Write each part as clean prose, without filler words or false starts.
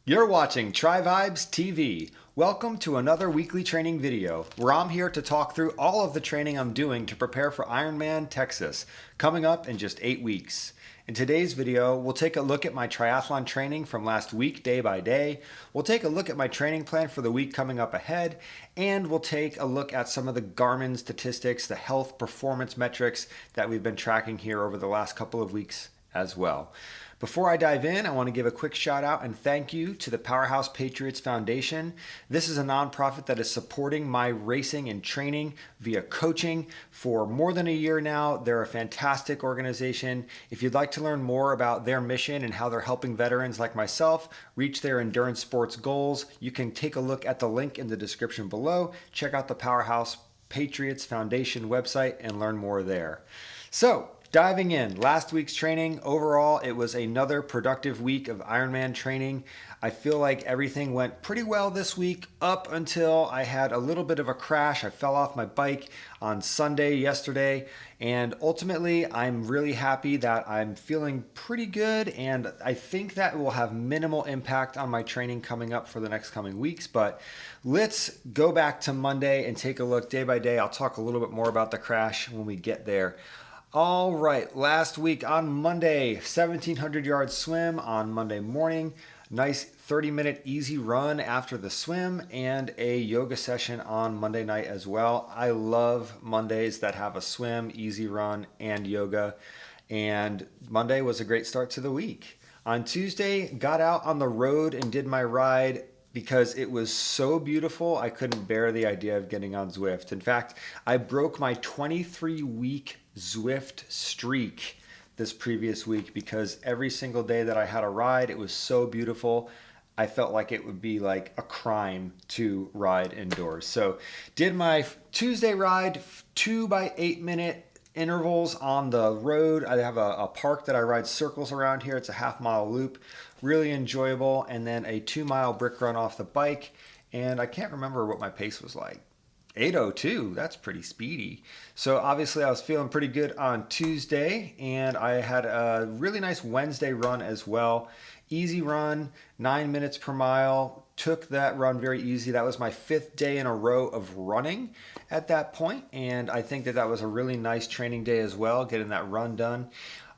You're watching Tri Vibes TV. Welcome to another weekly training video where I'm here to talk through all of the training I'm doing to prepare for Ironman Texas, coming up in just 8 weeks. In today's video, we'll take a look at my triathlon training from last week, day by day. We'll take a look at my training plan for the week coming up ahead, and we'll take a look at some of the Garmin statistics, the health performance metrics that we've been tracking here over the last couple of weeks as well. Before I dive in, I want to give a quick shout out and thank you to the Powerhouse Patriots Foundation. This is a nonprofit that is supporting my racing and training via coaching for more than a year now. They're a fantastic organization. If you'd like to learn more about their mission and how they're helping veterans like myself reach their endurance sports goals, you can take a look at the link in the description below. Check out the Powerhouse Patriots Foundation website and learn more there. So, diving in, last week's training, overall, it was another productive week of Ironman training. I feel like everything went pretty well this week up until I had a little bit of a crash. I fell off my bike on Sunday yesterday, and ultimately, I'm really happy that I'm feeling pretty good, and I think that will have minimal impact on my training coming up for the next coming weeks. But let's go back to Monday and take a look day by day. I'll talk a little bit more about the crash when we get there. All right, last week on Monday, 1,700 yard swim on Monday morning, nice 30-minute easy run after the swim, and a yoga session on Monday night as well. I love Mondays that have a swim, easy run, and yoga, and Monday was a great start to the week. On Tuesday, got out on the road and did my ride because it was so beautiful, I couldn't bear the idea of getting on Zwift. In fact, I broke my 23-week Zwift streak this previous week because every single day that I had a ride, it was so beautiful. I felt like it would be like a crime to ride indoors. So did my Tuesday ride, 2 by 8 minute intervals on the road. I have a park that I ride circles around here. It's a half-mile loop, really enjoyable. And then a 2-mile brick run off the bike. And I can't remember what my pace was like. 8:02, that's pretty speedy. So obviously I was feeling pretty good on Tuesday, and I had a really nice Wednesday run as well. Easy run, 9 minutes per mile. Took that run very easy. That was my 5th day in a row of running at that point, and I think that was a really nice training day as well, getting that run done.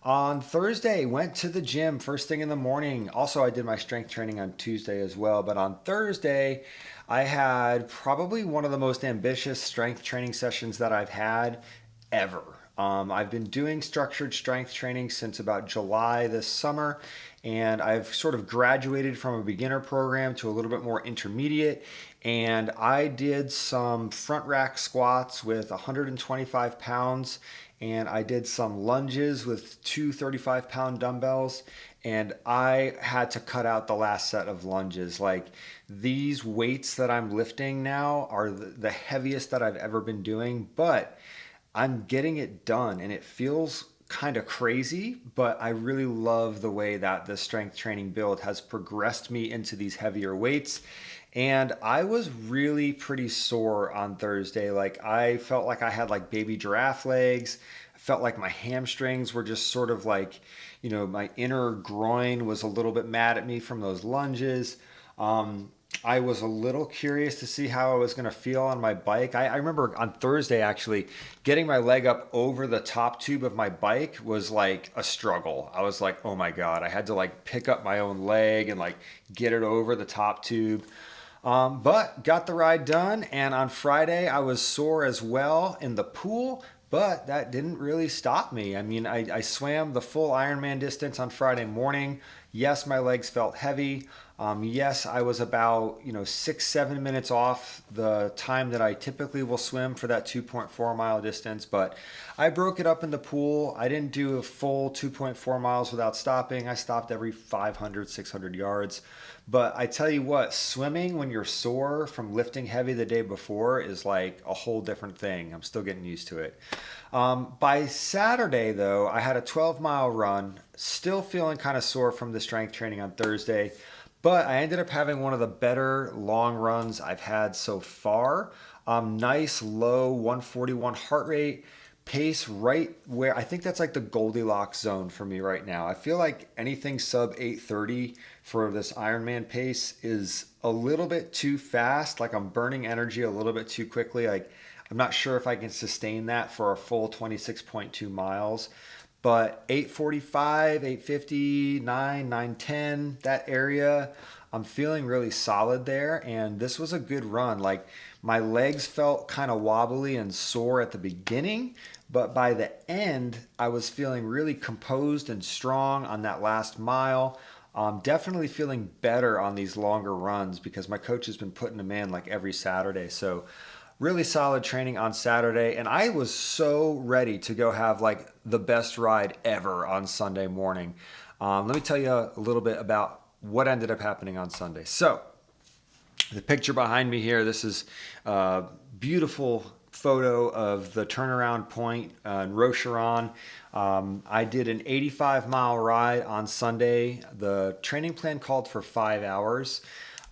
On Thursday, went to the gym first thing in the morning. Also, I did my strength training on Tuesday as well. But on Thursday, I had probably one of the most ambitious strength training sessions that I've had ever. I've been doing structured strength training since about July this summer, and I've sort of graduated from a beginner program to a little bit more intermediate. And I did some front rack squats with 125 pounds, and I did some lunges with two 35-pound dumbbells, and I had to cut out the last set of lunges. Like, these weights that I'm lifting now are the heaviest that I've ever been doing, but I'm getting it done, and it feels kind of crazy, but I really love the way that the strength training build has progressed me into these heavier weights. And I was really pretty sore on Thursday. Like, I felt like I had like baby giraffe legs. I felt like my hamstrings were just sort of like, my inner groin was a little bit mad at me from those lunges. I was a little curious to see how I was going to feel on my bike. I remember on Thursday, actually, getting my leg up over the top tube of my bike was like a struggle. I was like, oh my God, I had to like pick up my own leg and like get it over the top tube. But got the ride done. And on Friday, I was sore as well in the pool, but that didn't really stop me. I mean, I swam the full Ironman distance on Friday morning. Yes, my legs felt heavy. Yes, I was about 6-7 minutes off the time that I typically will swim for that 2.4 mile distance, but I broke it up in the pool. I didn't do a full 2.4 miles without stopping. I stopped every 500, 600 yards. But I tell you what, swimming when you're sore from lifting heavy the day before is like a whole different thing. I'm still getting used to it. By Saturday, though, I had a 12-mile run, still feeling kind of sore from the strength training on Thursday. But I ended up having one of the better long runs I've had so far. Nice low 141 heart rate, pace right where I think that's like the Goldilocks zone for me right now. I feel like anything sub 830 for this Ironman pace is a little bit too fast. Like I'm burning energy a little bit too quickly. Like I'm not sure if I can sustain that for a full 26.2 miles. But 8:45, 8:50, 9:10, that area, I'm feeling really solid there. And this was a good run. Like my legs felt kind of wobbly and sore at the beginning, but by the end, I was feeling really composed and strong on that last mile. Definitely feeling better on these longer runs because my coach has been putting them in like every Saturday. So really solid training on Saturday, and I was so ready to go have like the best ride ever on Sunday morning. Let me tell you a little bit about what ended up happening on Sunday. So the picture behind me here, this is a beautiful photo of the turnaround point in Rocheron. I did an 85-mile ride on Sunday. The training plan called for 5 hours.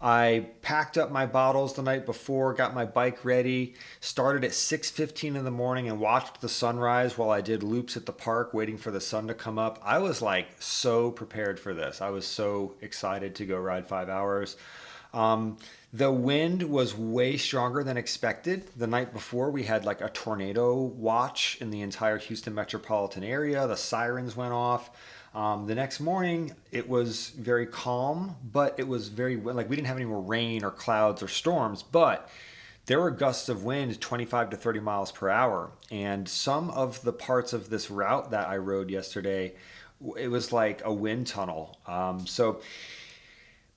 I packed up my bottles the night before, got my bike ready, started at 6:15 in the morning and watched the sunrise while I did loops at the park waiting for the sun to come up. I was like so prepared for this. I was so excited to go ride 5 hours. The wind was way stronger than expected. The night before, we had like a tornado watch in the entire Houston metropolitan area. The sirens went off. The next morning, it was very calm, but it was very, like, we didn't have any more rain or clouds or storms, but there were gusts of wind 25 to 30 miles per hour. And some of the parts of this route that I rode yesterday, it was like a wind tunnel. So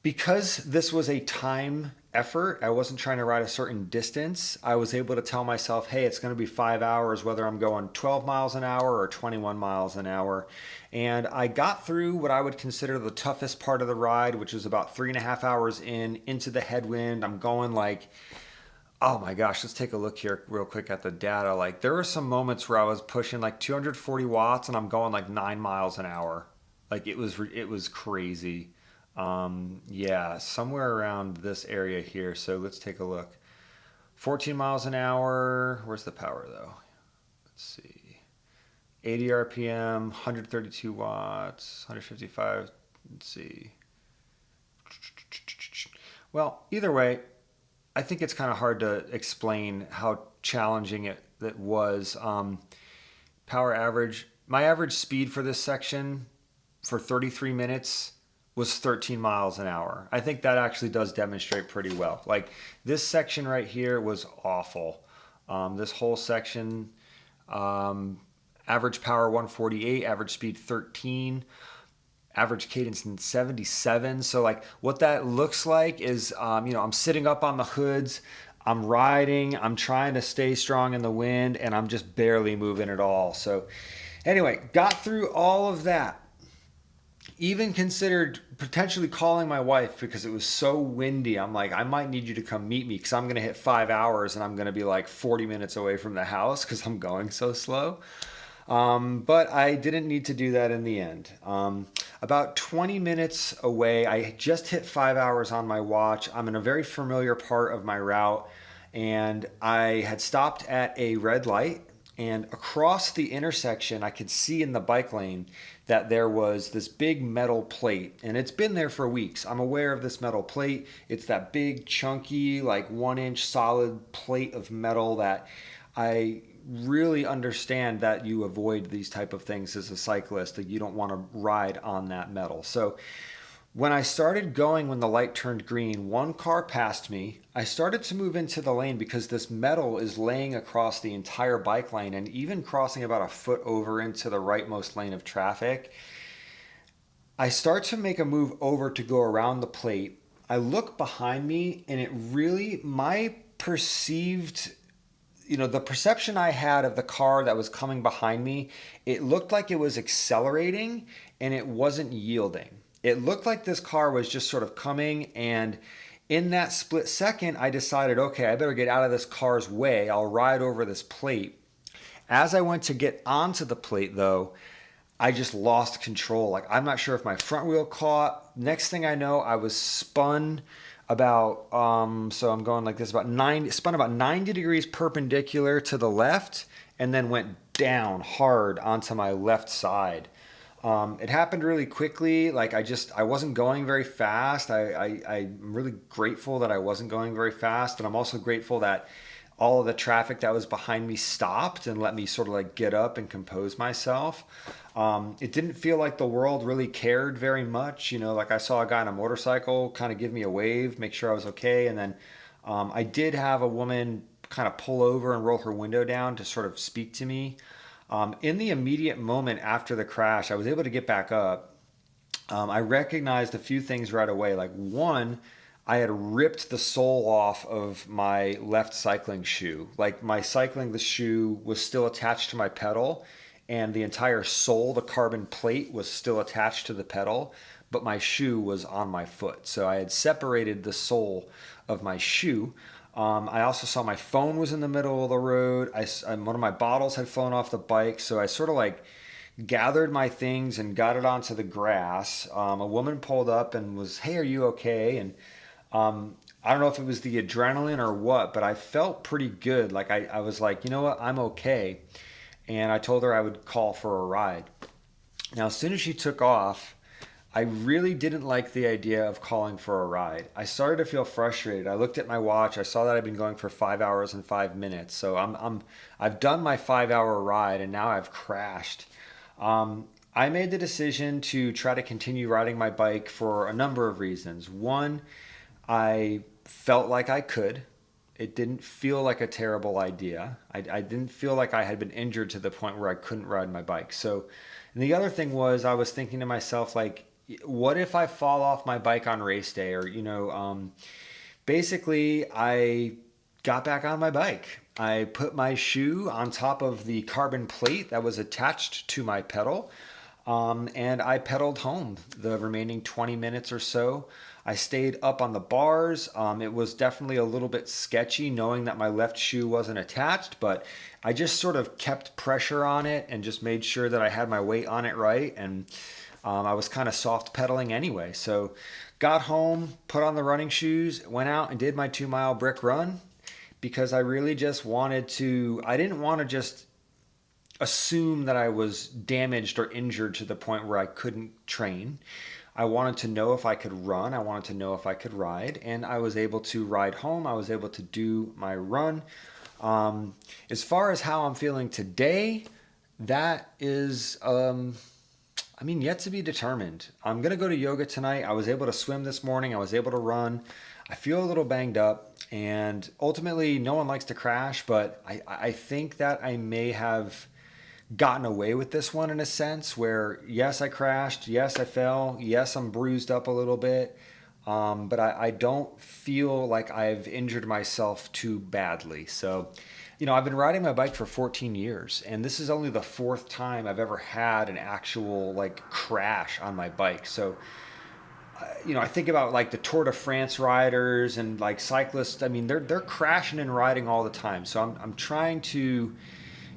because this was a time effort, I wasn't trying to ride a certain distance. I was able to tell myself, hey, it's going to be 5 hours, whether I'm going 12 miles an hour or 21 miles an hour. And I got through what I would consider the toughest part of the ride, which was about 3.5 hours into the headwind. I'm going like, oh my gosh, let's take a look here real quick at the data. Like there were some moments where I was pushing like 240 watts and I'm going like 9 miles an hour. Like it was crazy. Yeah, somewhere around this area here. So let's take a look. 14 miles an hour. Where's the power though? Let's see. 80 RPM, 132 watts, 155. Let's see. Well, either way, I think it's kind of hard to explain how challenging it was. Power average. My average speed for this section for 33 minutes was 13 miles an hour. I think that actually does demonstrate pretty well. Like this section right here was awful. This whole section, average power 148, average speed 13, average cadence in 77. So like what that looks like is, I'm sitting up on the hoods, I'm riding, I'm trying to stay strong in the wind, and I'm just barely moving at all. So anyway, got through all of that. Even considered potentially calling my wife because it was so windy. I'm like, I might need you to come meet me because I'm going to hit 5 hours and I'm going to be like 40 minutes away from the house because I'm going so slow. But I didn't need to do that in the end. About 20 minutes away, I just hit 5 hours on my watch. I'm in a very familiar part of my route, and I had stopped at a red light. And across the intersection, I could see in the bike lane that there was this big metal plate, and it's been there for weeks. I'm aware of this metal plate. It's that big, chunky, like 1-inch solid plate of metal that I really understand that you avoid these type of things as a cyclist, that you don't want to ride on that metal. So when I started going, when the light turned green, one car passed me. I started to move into the lane because this metal is laying across the entire bike lane and even crossing about a foot over into the rightmost lane of traffic. I start to make a move over to go around the plate. I look behind me, and it really, my perceived, the perception I had of the car that was coming behind me, it looked like it was accelerating and it wasn't yielding. It looked like this car was just sort of coming, and in that split second, I decided, okay, I better get out of this car's way. I'll ride over this plate. As I went to get onto the plate, though, I just lost control. Like, I'm not sure if my front wheel caught. Next thing I know, I was spun about, so I'm going like this, spun about 90 degrees perpendicular to the left, and then went down hard onto my left side. It happened really quickly. Like I wasn't going very fast. I'm really grateful that I wasn't going very fast. And I'm also grateful that all of the traffic that was behind me stopped and let me sort of like get up and compose myself. It didn't feel like the world really cared very much. Like I saw a guy on a motorcycle kind of give me a wave, make sure I was okay. And then I did have a woman kind of pull over and roll her window down to sort of speak to me. In the immediate moment after the crash, I was able to get back up. I recognized a few things right away. Like one, I had ripped the sole off of my left cycling shoe. Like the shoe was still attached to my pedal, and the entire sole, the carbon plate, was still attached to the pedal, but my shoe was on my foot. So I had separated the sole of my shoe. I also saw my phone was in the middle of the road. One of my bottles had fallen off the bike, so I sort of like gathered my things and got it onto the grass. A woman pulled up and was, "Hey, are you okay?" And I don't know if it was the adrenaline or what, but I felt pretty good. Like I was like, you know what, I'm okay. And I told her I would call for a ride. Now, as soon as she took off, I really didn't like the idea of calling for a ride. I started to feel frustrated. I looked at my watch. I saw that I'd been going for 5 hours and 5 minutes. So I've done my 5 hour ride and now I've crashed. I made the decision to try to continue riding my bike for a number of reasons. One, I felt like I could. It didn't feel like a terrible idea. I didn't feel like I had been injured to the point where I couldn't ride my bike. So, and the other thing was I was thinking to myself, like, what if I fall off my bike on race day? Or, basically, I got back on my bike. I put my shoe on top of the carbon plate that was attached to my pedal. And I pedaled home the remaining 20 minutes or so. I stayed up on the bars. It was definitely a little bit sketchy knowing that my left shoe wasn't attached, but I just sort of kept pressure on it and just made sure that I had my weight on it right. And I was kind of soft pedaling anyway. So got home, put on the running shoes, went out and did my 2 mile brick run because I really just I didn't want to just assume that I was damaged or injured to the point where I couldn't train. I wanted to know if I could run. I wanted to know if I could ride. And I was able to ride home. I was able to do my run. As far as how I'm feeling today, that is, yet to be determined. I'm going to go to yoga tonight. I was able to swim this morning. I was able to run. I feel a little banged up. And ultimately, no one likes to crash. But I think that I may have gotten away with this one in a sense where, yes, I crashed. Yes, I fell. Yes, I'm bruised up a little bit. But I don't feel like I've injured myself too badly. So, I've been riding my bike for 14 years, and this is only the fourth time I've ever had an actual like crash on my bike. So, I think about like the Tour de France riders and like cyclists. I mean, they're crashing and riding all the time. So I'm trying to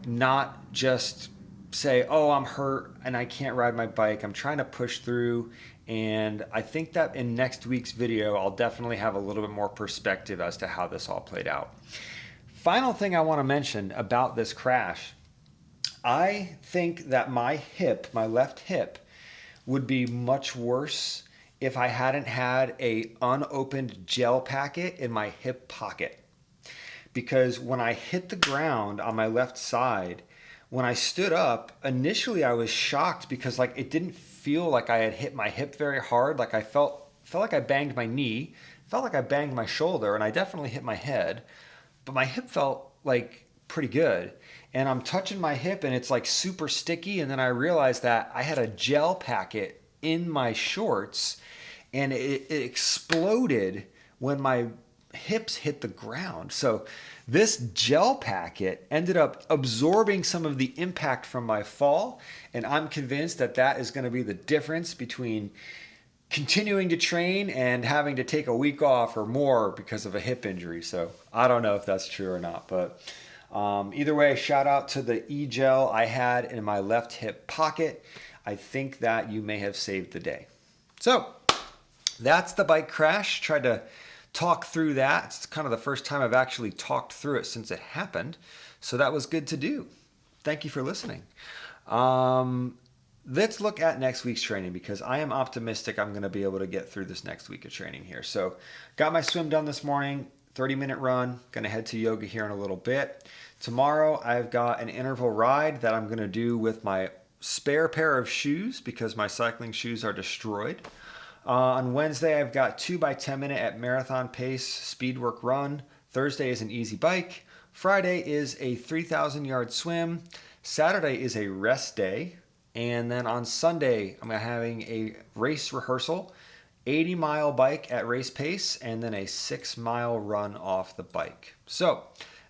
not just say, oh, I'm hurt and I can't ride my bike. I'm trying to push through. And I think that in next week's video, I'll definitely have a little bit more perspective as to how this all played out. Final thing I want to mention about this crash, I think that my left hip, would be much worse if I hadn't had a unopened gel packet in my hip pocket. Because when I hit the ground on my left side, when I stood up, initially I was shocked because like it didn't feel like I had hit my hip very hard. Like I felt like I banged my knee, felt like I banged my shoulder, and I definitely hit my head. But my hip felt like pretty good. And I'm touching my hip and it's like super sticky. And then I realized that I had a gel packet in my shorts and it exploded when my hips hit the ground. So this gel packet ended up absorbing some of the impact from my fall. And I'm convinced that that is going to be the difference between continuing to train and having to take a week off or more because of a hip injury. So I don't know if that's true or not, but either way, shout out to the e-gel I had in my left hip pocket. I think that you may have saved the day. So that's the bike crash. Tried to talk through that. It's kind of the first time I've actually talked through it since it happened. So that was good to do. Thank you for listening. let's look at next week's training because I am optimistic I'm going to be able to get through this next week of training here. So, got my swim done this morning, 30-minute run. Going to head to yoga here in a little bit. Tomorrow, I've got an interval ride that I'm going to do with my spare pair of shoes because my cycling shoes are destroyed. On Wednesday, I've got 2 by 10 minute at marathon pace speed work run. Thursday is an easy bike. Friday is a 3,000 yard swim. Saturday is a rest day. And then on Sunday, I'm having a race rehearsal, 80-mile bike at race pace, and then a 6-mile run off the bike. So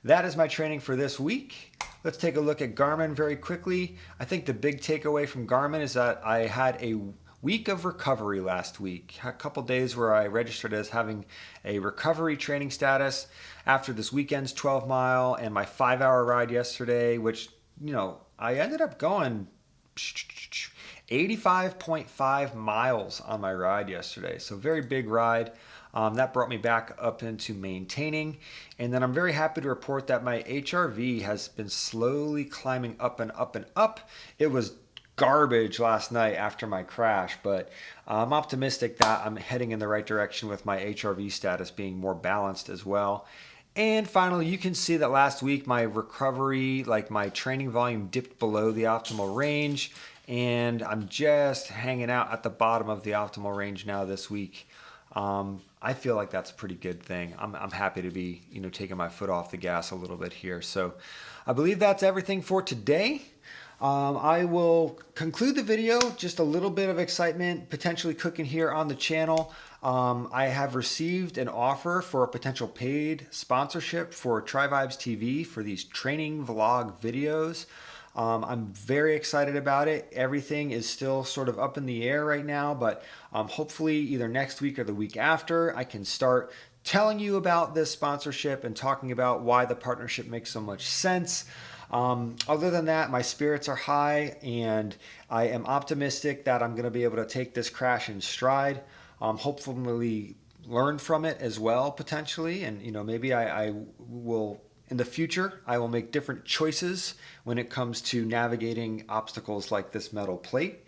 that is my training for this week. Let's take a look at Garmin very quickly. I think the big takeaway from Garmin is that I had a week of recovery last week. A couple days where I registered as having a recovery training status after this weekend's 12-mile and my 5-hour ride yesterday, which, I ended up going 85.5 miles on my ride yesterday. So very big ride. That brought me back up into maintaining. And then I'm very happy to report that my HRV has been slowly climbing up and up and up. It was garbage last night after my crash, but I'm optimistic that I'm heading in the right direction with my HRV status being more balanced as well. And finally, you can see that last week my recovery, like my training volume, dipped below the optimal range, and I'm just hanging out at the bottom of the optimal range now this week. I feel like that's a pretty good thing. I'm happy to be, taking my foot off the gas a little bit here. So I believe that's everything for today. I will conclude the video, just a little bit of excitement potentially cooking here on the channel. I have received an offer for a potential paid sponsorship for TriVibes TV for these training vlog videos. I'm very excited about it. Everything is still sort of up in the air right now, but hopefully either next week or the week after, I can start telling you about this sponsorship and talking about why the partnership makes so much sense. Other than that, my spirits are high and I am optimistic that I'm going to be able to take this crash in stride. Hopefully learn from it as well, potentially. And, maybe I will, in the future, I will make different choices when it comes to navigating obstacles like this metal plate.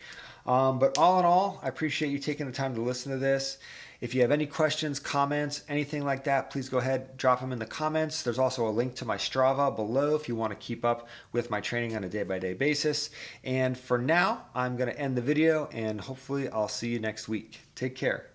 But all in all, I appreciate you taking the time to listen to this. If you have any questions, comments, anything like that, please go ahead, drop them in the comments. There's also a link to my Strava below if you want to keep up with my training on a day-by-day basis. And for now, I'm going to end the video and hopefully I'll see you next week. Take care.